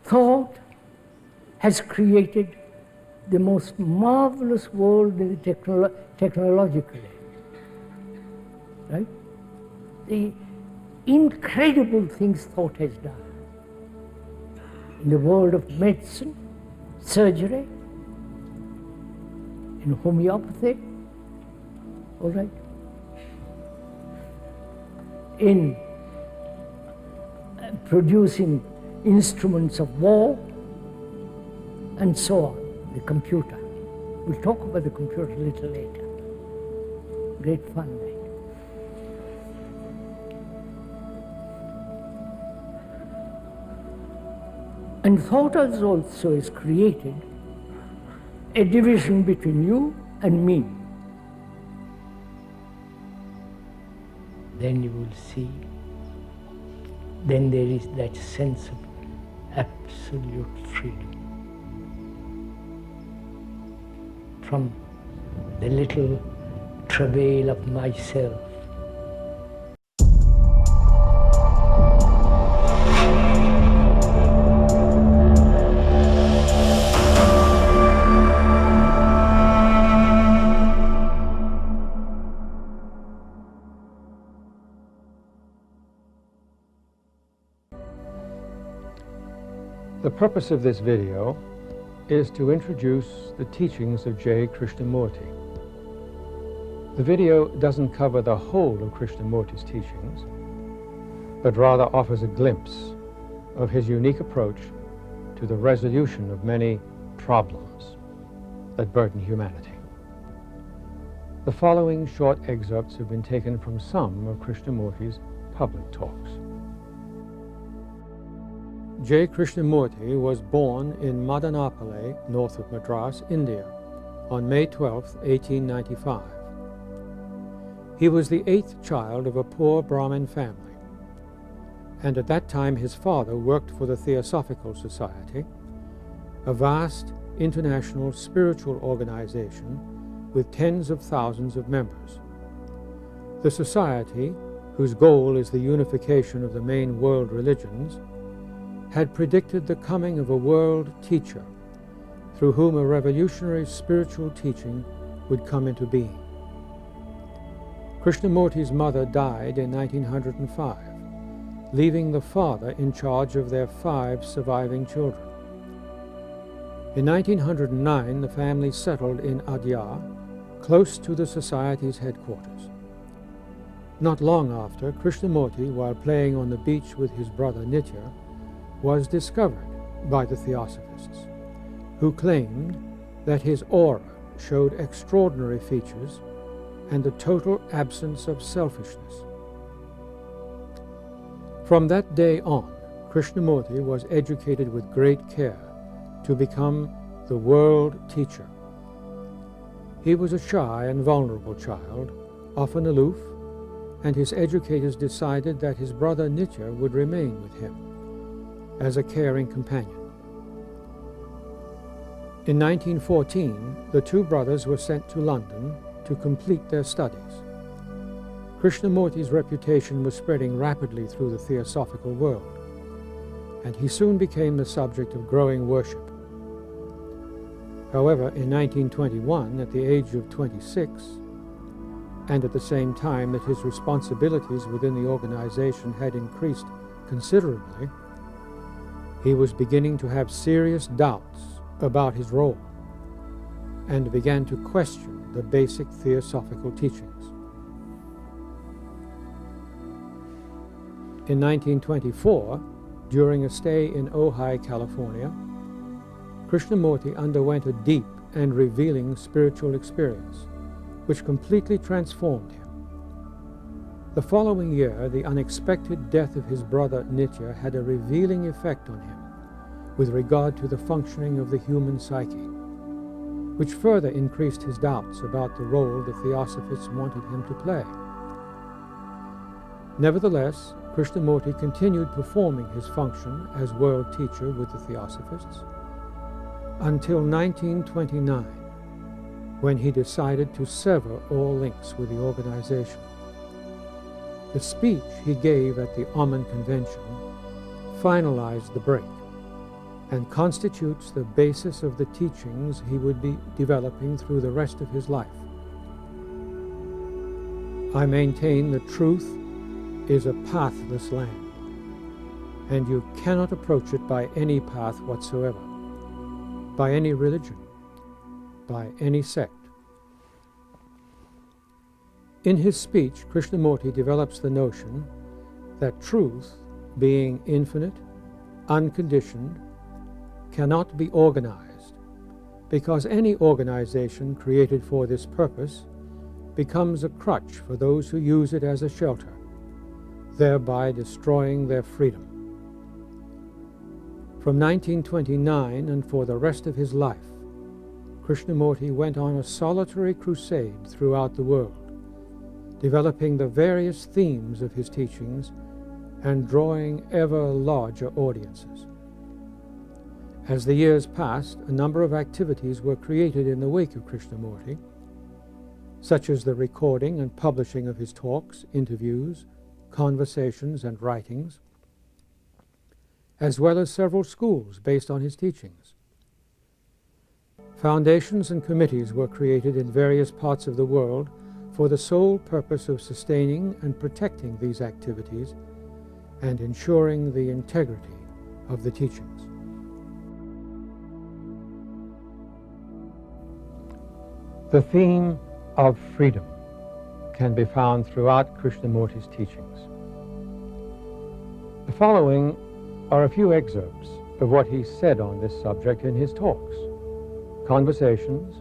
Thought has created the most marvelous world technologically, right? The incredible things thought has done in the world of medicine, surgery, in homeopathy, all right, in producing instruments of war, and so on. The computer. We'll talk about the computer a little later. Great fun, right? And thought also has created a division between you and me. Then you will see, then there is that sense of absolute freedom from the little travail of myself. The purpose of this video is to introduce the teachings of J. Krishnamurti. The video doesn't cover the whole of Krishnamurti's teachings, but rather offers a glimpse of his unique approach to the resolution of many problems that burden humanity. The following short excerpts have been taken from some of Krishnamurti's public talks. J. Krishnamurti was born in Madanapalli, north of Madras, India, on May 12, 1895. He was the 8th child of a poor Brahmin family, and at that time his father worked for the Theosophical Society, a vast international spiritual organization with tens of thousands of members. The society, whose goal is the unification of the main world religions, had predicted the coming of a world teacher through whom a revolutionary spiritual teaching would come into being. Krishnamurti's mother died in 1905, leaving the father in charge of their 5 surviving children. In 1909, the family settled in Adyar, close to the Society's headquarters. Not long after, Krishnamurti, while playing on the beach with his brother Nitya, was discovered by the Theosophists, who claimed that his aura showed extraordinary features and a total absence of selfishness. From that day on, Krishnamurti was educated with great care to become the world teacher. He was a shy and vulnerable child, often aloof, and his educators decided that his brother Nitya would remain with him as a caring companion. In 1914, the 2 brothers were sent to London to complete their studies. Krishnamurti's reputation was spreading rapidly through the theosophical world, and he soon became the subject of growing worship. However, in 1921, at the age of 26, and at the same time that his responsibilities within the organization had increased considerably, he was beginning to have serious doubts about his role and began to question the basic theosophical teachings. In 1924, during a stay in Ojai, California, Krishnamurti underwent a deep and revealing spiritual experience, which completely transformed him. The following year, the unexpected death of his brother Nitya had a revealing effect on him with regard to the functioning of the human psyche, which further increased his doubts about the role the Theosophists wanted him to play. Nevertheless, Krishnamurti continued performing his function as world teacher with the Theosophists until 1929, when he decided to sever all links with the organization. The speech he gave at the Aman Convention finalized the break, and constitutes the basis of the teachings he would be developing through the rest of his life. I maintain that truth is a pathless land, and you cannot approach it by any path whatsoever, by any religion, by any sect. In his speech, Krishnamurti develops the notion that truth, being infinite, unconditioned, cannot be organized, because any organization created for this purpose becomes a crutch for those who use it as a shelter, thereby destroying their freedom. From 1929 and for the rest of his life, Krishnamurti went on a solitary crusade throughout the world, developing the various themes of his teachings and drawing ever larger audiences. As the years passed, a number of activities were created in the wake of Krishnamurti, such as the recording and publishing of his talks, interviews, conversations, and writings, as well as several schools based on his teachings. Foundations and committees were created in various parts of the world for the sole purpose of sustaining and protecting these activities and ensuring the integrity of the teachings. The theme of freedom can be found throughout Krishnamurti's teachings. The following are a few excerpts of what he said on this subject in his talks, conversations,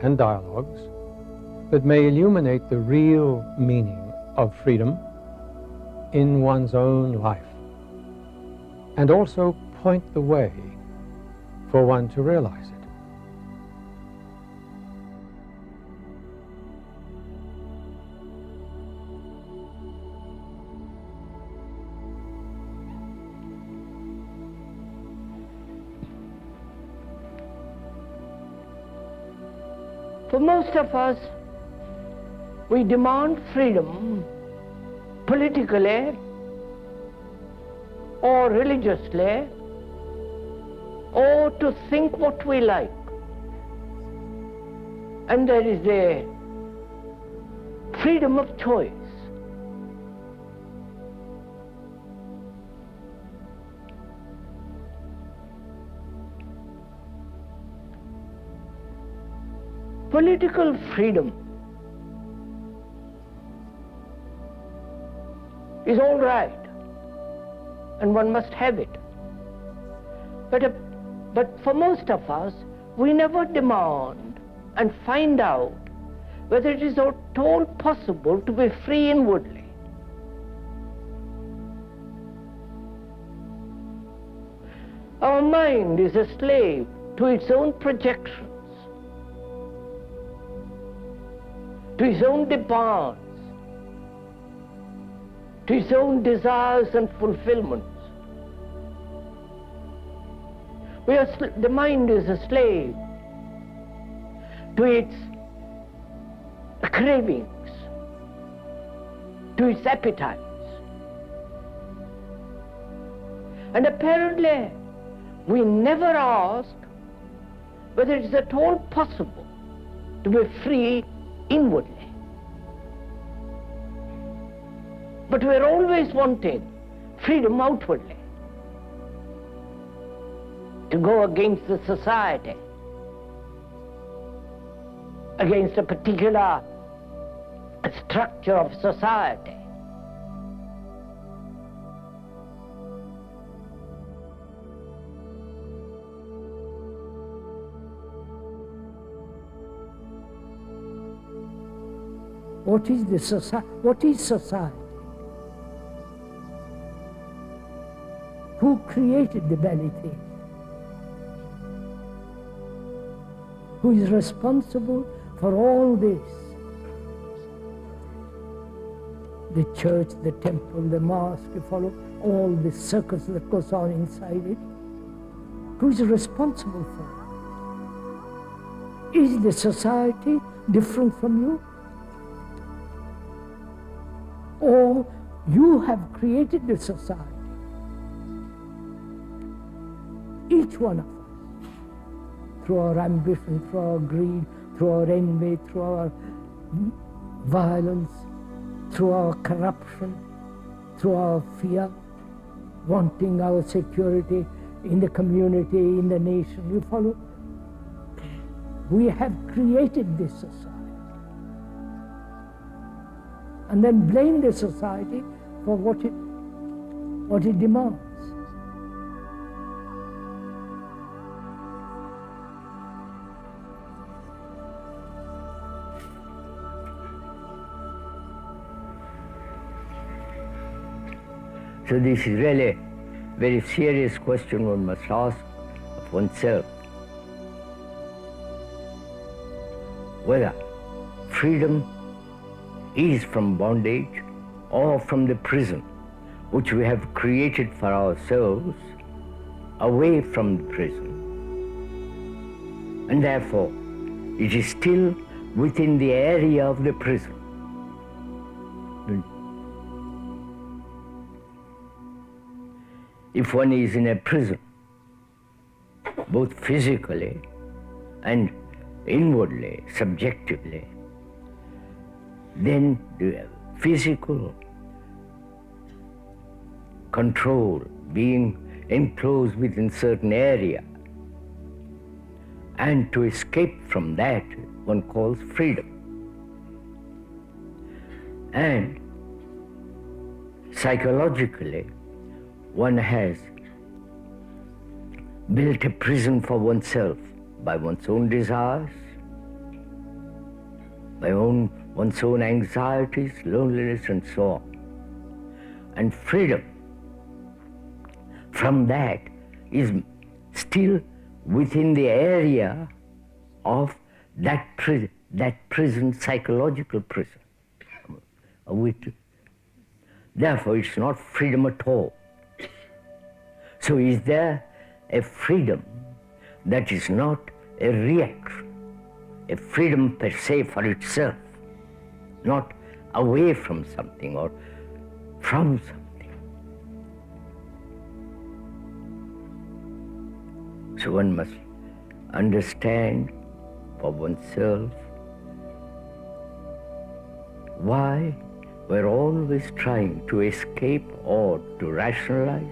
and dialogues that may illuminate the real meaning of freedom in one's own life, and also point the way for one to realize it. For most of us, we demand freedom politically or religiously, or to think what we like. And there is a freedom of choice. Political freedom is all right, and one must have it. But for most of us, we never demand and find out whether it is at all possible to be free inwardly. Our mind is a slave to its own projections, to its own demands, to its own desires and fulfillments. The mind is a slave to its cravings, to its appetites. And apparently, we never ask whether it is at all possible to be free inwardly. But we're always wanting freedom outwardly, to go against the society, against a particular structure of society. What is society? Who created the vanity? Who is responsible for all this? The church, the temple, the mosque, you follow, all the circus that goes on inside it. Who is responsible for it? Is the society different from you? Or you have created the society? each one of us, through our ambition, through our greed, through our envy, through our violence, through our corruption, through our fear, wanting our security in the community, in the nation. You follow? We have created this society. And then blame the society for what it demands. So this is really a very serious question one must ask of oneself. Whether freedom is from bondage or from the prison which we have created for ourselves away from the prison. And therefore, it is still within the area of the prison. If one is in a prison, both physically and inwardly, subjectively, then the physical control, being enclosed within certain area, and to escape from that one calls freedom. And psychologically, one has built a prison for oneself by one's own desires, by one's own anxieties, loneliness, and so on. And freedom from that is still within the area of that prison, psychological prison. Therefore, it's not freedom at all. So is there a freedom that is not a reaction, a freedom per se for itself, not away from something or from something? So one must understand for oneself why we're always trying to escape or to rationalize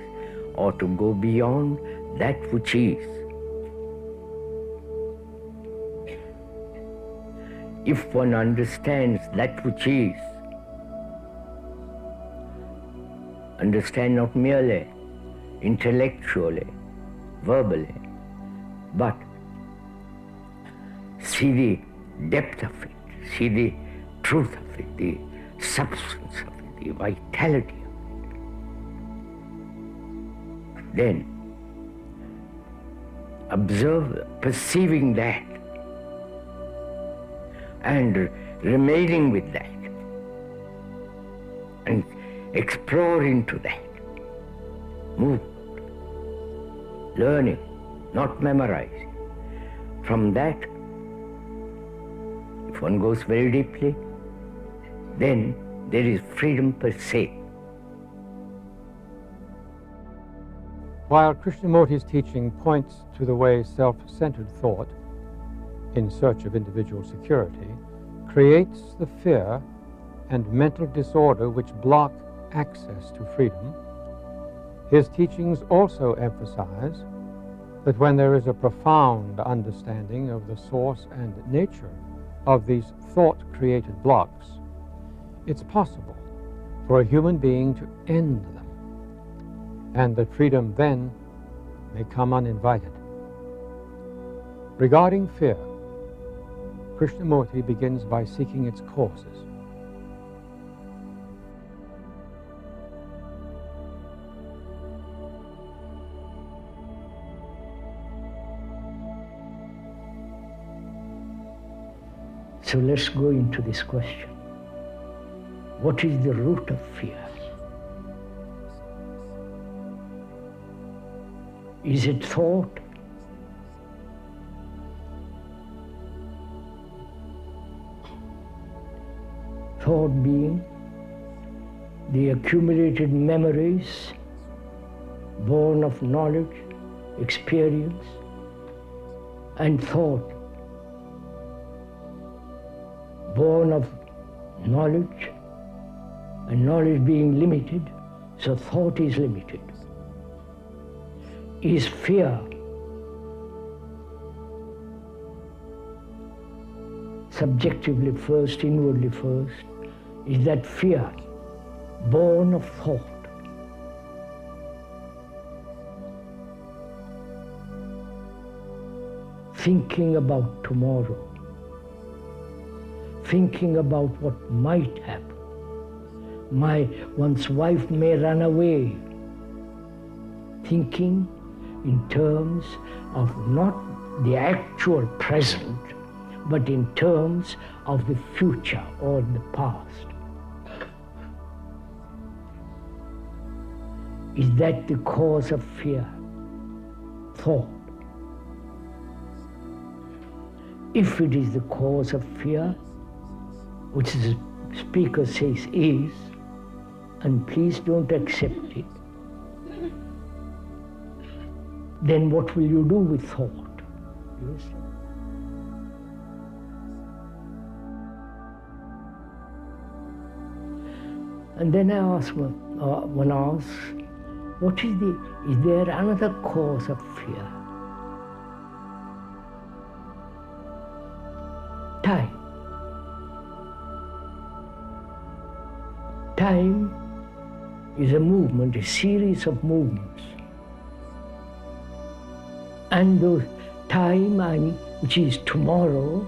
or to go beyond that which is. If one understands that which is, understand not merely intellectually, verbally, but see the depth of it, see the truth of it, the substance of it, the vitality of it. Then observe, perceiving that and remaining with that and explore into that, move, learning, not memorizing. From that, if one goes very deeply, then there is freedom per se. While Krishnamurti's teaching points to the way self-centered thought, in search of individual security, creates the fear and mental disorder which block access to freedom, his teachings also emphasize that when there is a profound understanding of the source and nature of these thought-created blocks, it's possible for a human being to end them, and that freedom then may come uninvited. Regarding fear, Krishnamurti begins by seeking its causes. So let's go into this question. What is the root of fear? Is it thought? Thought being the accumulated memories born of knowledge experience, and thought, born of knowledge, and knowledge being limited, so thought is limited. Is fear subjectively first, inwardly first? Is that fear born of thought? Thinking about tomorrow, thinking about what might happen. One's wife may run away. Thinking in terms of not the actual present, but in terms of the future or the past. Is that the cause of fear? Thought. If it is the cause of fear, which the speaker says is, and please don't accept it, then what will you do with thought? Yes. And then I ask one asks, is there another cause of fear? Time. Time is a movement, a series of movements. And the time, which is tomorrow,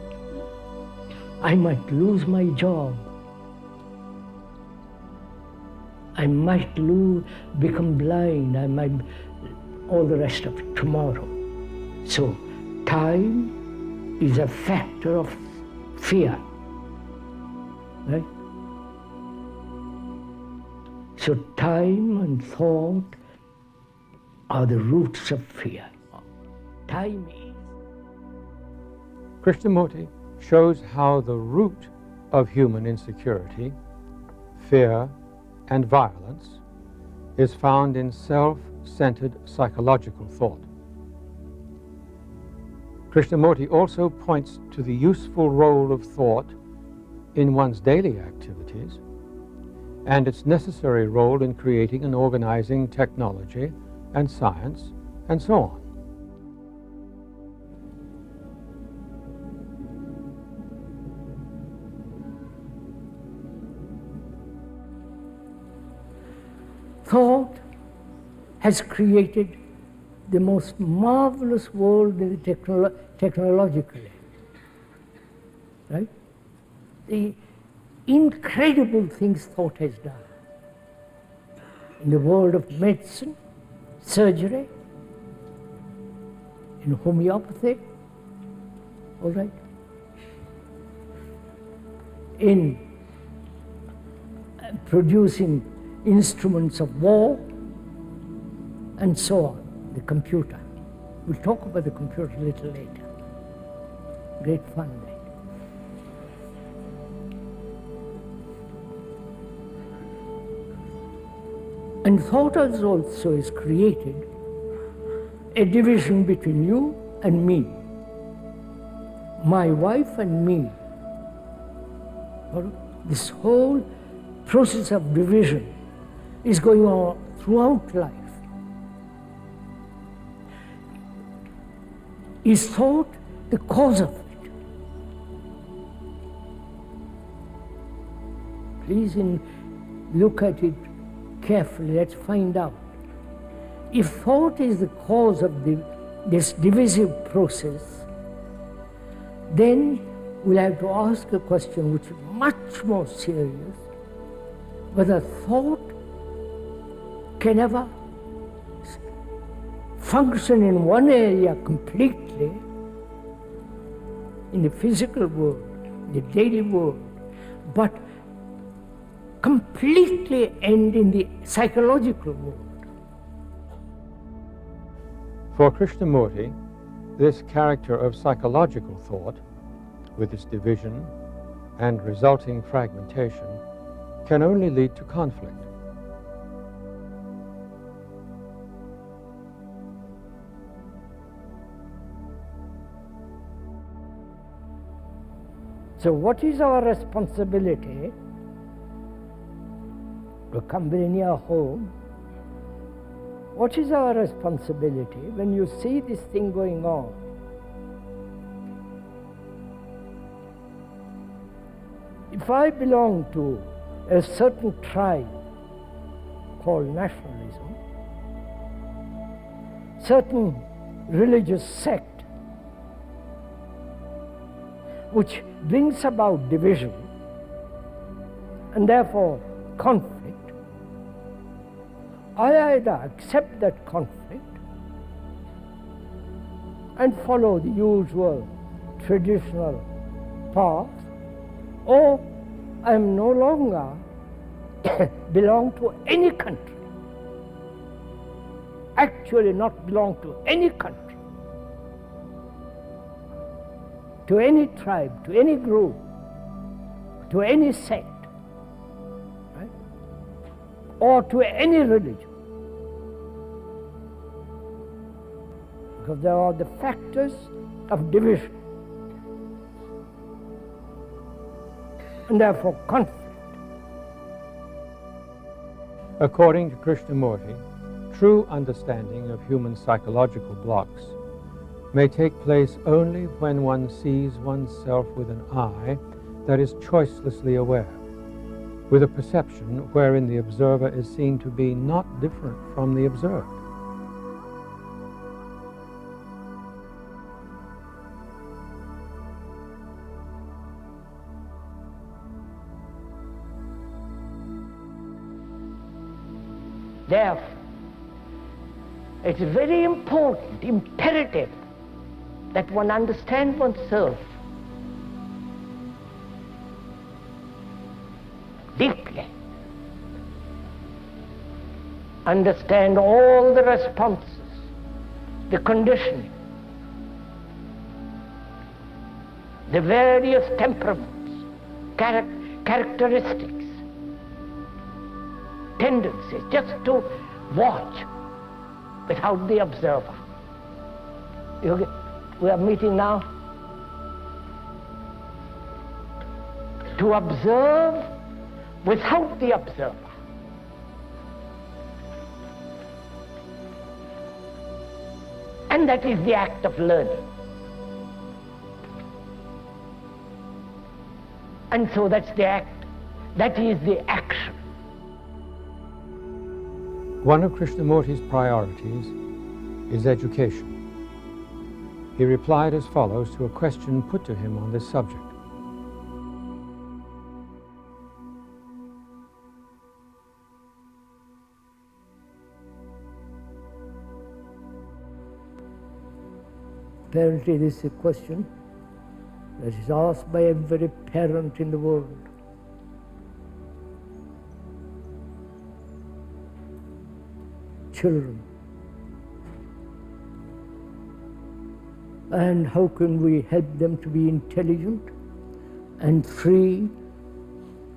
I might lose my job. I might become blind. I might, all the rest of it, tomorrow. So time is a factor of fear, right? So time and thought are the roots of fear. Time is. Krishnamurti shows how the root of human insecurity, fear, and violence is found in self-centered psychological thought. Krishnamurti also points to the useful role of thought in one's daily activities and its necessary role in creating and organizing technology and science and so on. Thought has created the most marvelous world technologically, right? The incredible things thought has done in the world of medicine, surgery, in homeopathy, all right, in producing instruments of war, and so on, the computer. We'll talk about the computer a little later. Great fun, right? And thought also has created a division between you and me, my wife and me. This whole process of division is going on throughout life. Is thought the cause of it? Please look at it carefully, let's find out. If thought is the cause of this divisive process, then we'll have to ask a question which is much more serious, whether thought can ever function in one area completely, in the physical world, the daily world, but completely end in the psychological world. For Krishnamurti, this character of psychological thought, with its division and resulting fragmentation, can only lead to conflict. So what is our responsibility? To come very near home. What is our responsibility when you see this thing going on? If I belong to a certain tribe called nationalism, certain religious sect which brings about division and therefore conflict, I either accept that conflict and follow the usual traditional path, or I am no longer belong to any country, actually not belong to any country, to any tribe, to any group, to any sect, right? Or to any religion. Because there are the factors of division and therefore conflict. According to Krishnamurti, true understanding of human psychological blocks may take place only when one sees oneself with an eye that is choicelessly aware, with a perception wherein the observer is seen to be not different from the observed. Therefore, it's very important, imperative, that one understand oneself deeply, understand all the responses, the conditioning, the various temperaments, characteristics, tendencies, just to watch without the observer. We are meeting now to observe without the observer. And that is the act of learning. And so that's the act, that is the action. One of Krishnamurti's priorities is education. He replied as follows to a question put to him on this subject. Apparently this is a question that is asked by every parent in the world. Children. And how can we help them to be intelligent and free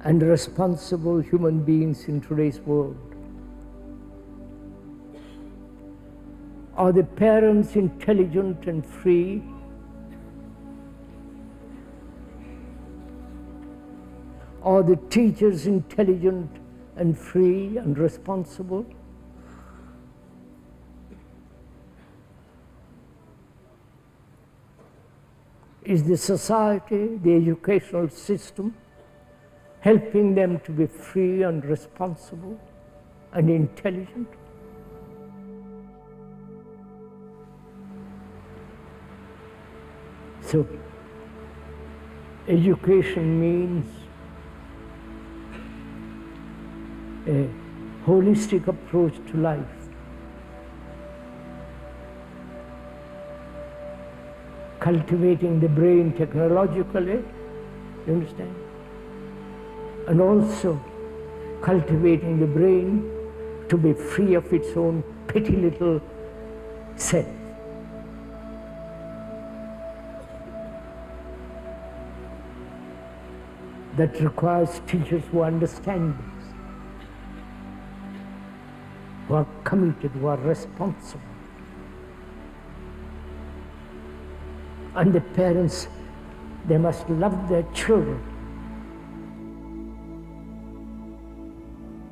and responsible human beings in today's world? Are the parents intelligent and free? Are the teachers intelligent and free and responsible? Is the society, the educational system, helping them to be free and responsible and intelligent? So, education means a holistic approach to life. Cultivating the brain technologically, you understand? And also cultivating the brain to be free of its own petty little self. That requires teachers who understand this, who are committed, who are responsible. And the parents They must love their children.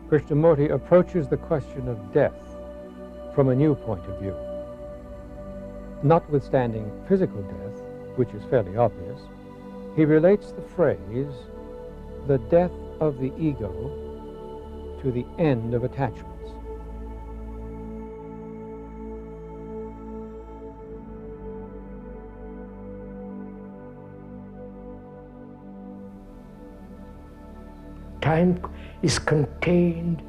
Krishnamurti approaches the question of death from a new point of view. Notwithstanding physical death, which is fairly obvious, he relates the phrase, the death of the ego, to the end of attachments. Time is contained,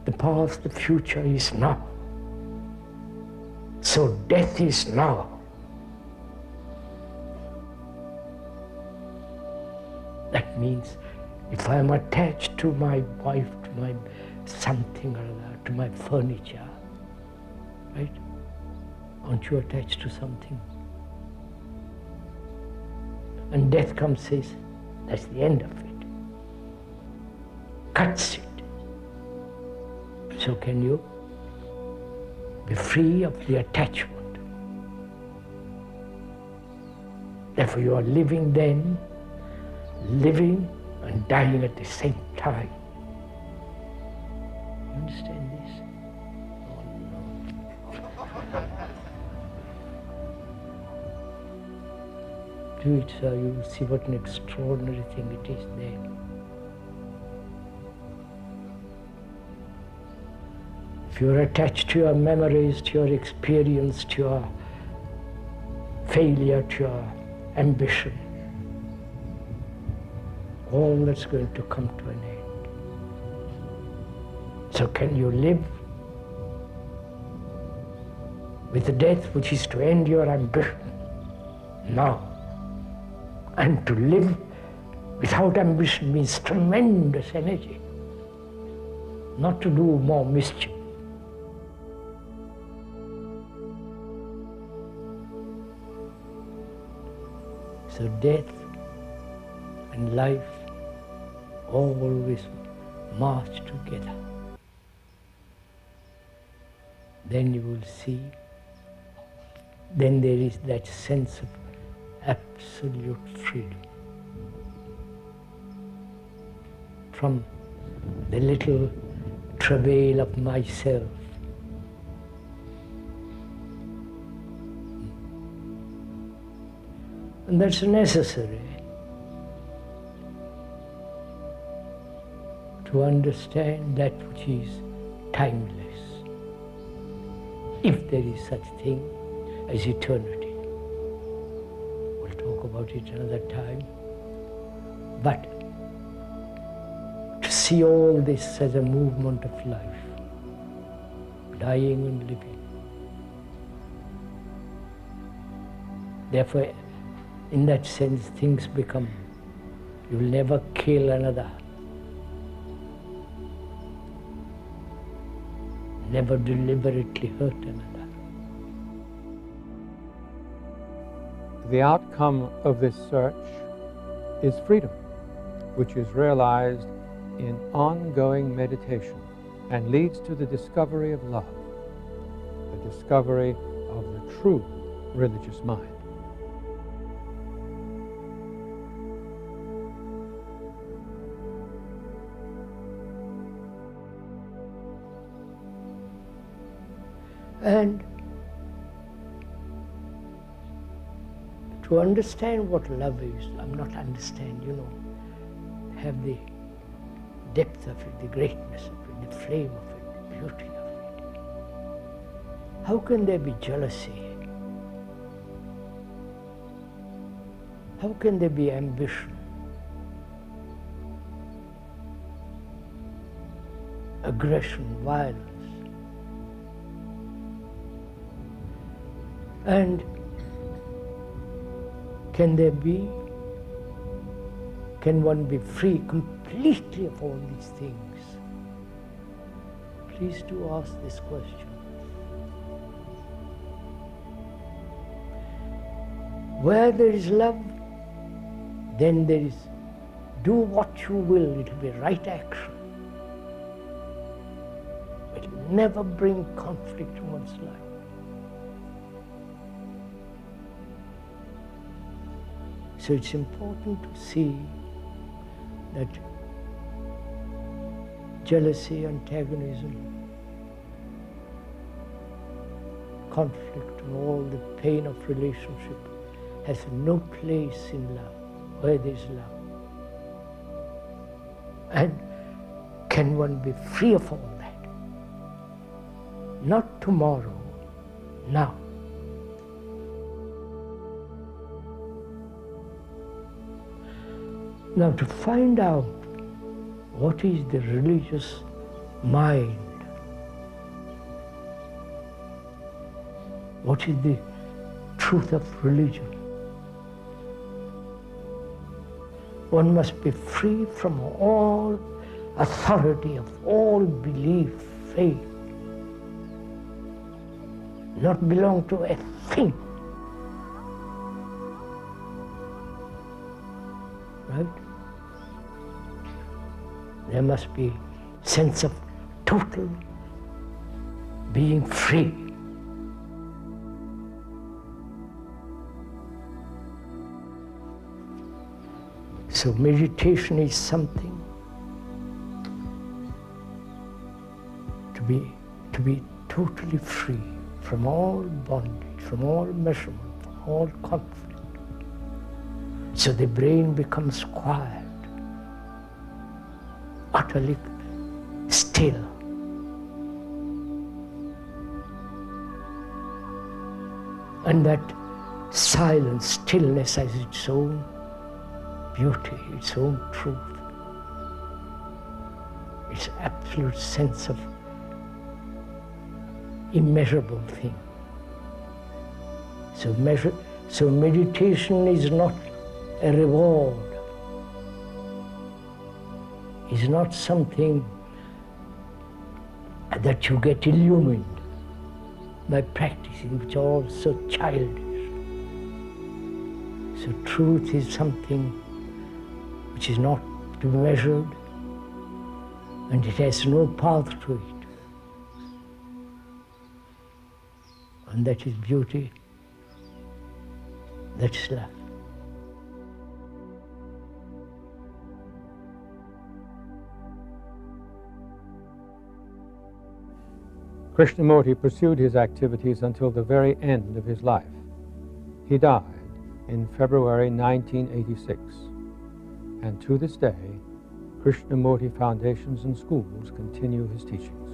the past, the future is now. So death is now. That means if I am attached to my wife, to my something or other, to my furniture, right? Aren't you attached to something? And death comes, says, that's the end of it. Cuts it. So can you be free of the attachment? Therefore you are living then, living and dying at the same time. You understand this? Oh no. Do it, sir, you will see what an extraordinary thing it is there. If you are attached to your memories, to your experience, to your failure, to your ambition, all that's going to come to an end. So can you live with the death which is to end your ambition now? And to live without ambition means tremendous energy, not to do more mischief. So death and life always march together. Then you will see, then there is that sense of absolute freedom. From the little travail of myself, and that's necessary to understand that which is timeless, if there is such thing as eternity. We'll talk about it another time. But to see all this as a movement of life, dying and living. Therefore, in that sense, things become, you'll never kill another, never deliberately hurt another. The outcome of this search is freedom, which is realized in ongoing meditation and leads to the discovery of love, the discovery of the true religious mind. And to understand what love is, I'm not understand, have the depth of it, the greatness of it, the flame of it, the beauty of it. How can there be jealousy? How can there be ambition? Aggression, violence? And can one be free completely of all these things? Please do ask this question. Where there is love, then there is, do what you will, it will be right action. It will never bring conflict in one's life. So So it's important to see that jealousy, antagonism, conflict, and all the pain of relationship has no place in love, where there's love. And can one be free of all that? Not tomorrow, now. Now, to find out what is the religious mind, what is the truth of religion, one must be free from all authority of all belief, faith, not belong to a thing. Right? There must be sense of total being free. So meditation is something to be totally free from all bondage, from all measurement, from all conflict. So the brain becomes quiet, utterly still. And that silence, stillness has its own beauty, its own truth, its absolute sense of immeasurable thing. So meditation is not a reward, is not something that you get illumined by practicing, which are all so childish. So truth is something which is not to be measured, and it has no path to it. And that is beauty, that is love. Krishnamurti pursued his activities until the very end of his life. He died in February 1986, and to this day, Krishnamurti foundations and schools continue his teachings.